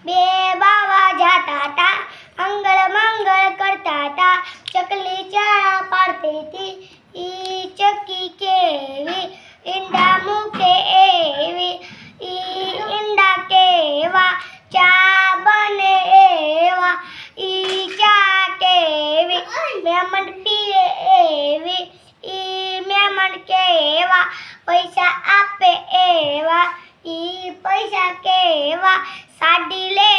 બે બાવા જાતા તા મંગળ મંગળ કરતા તા ચકલી ચા પાડતી હતી ઈ ચકી કેવી ઈંડા મૂકે એવી ઈ ઈંડા કેવા ચા બને એવા ઈ ચા કેવી મહેમાન પીએ એવી ઈ મહેમાન કેવા પૈસા આપે એવા ઈ પૈસા કેવા સાડી લે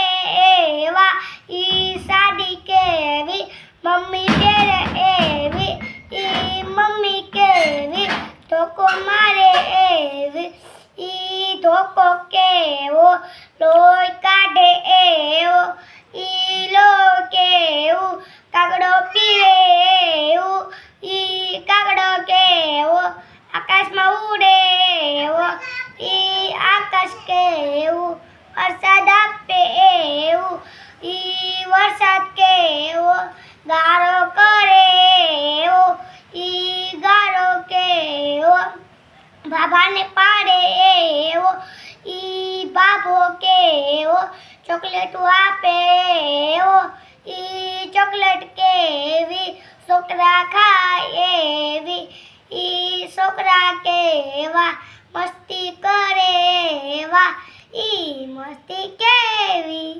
એવા ઈ સાડી કેવી મમ્મી પહેરે એવી ઈ મમ્મી કેવી ધોકો મારે એવી ઈ ધોકો કેવો લોહી કાઢે એવો ઈ લોહી કેવું કાગડો પીવે એવું ઈ કાગડો કેવો આકાશમાં ઉડે એવો ઈ આકાશ કેવું વરસાદ આપે એવું ઈ વરસાદ કેવો ગારો કરે એવો ઈ ગારો કેવો બાબાને પાડે એવો ઈ બાબો કેવો ચોકલેટ આપે એવો ઈ ચોકલેટ કેવી છોકરા ખાય એવી ઈ છોકરા કેવા મસ્તી કરે એવા ઈ મસ્તી કેવી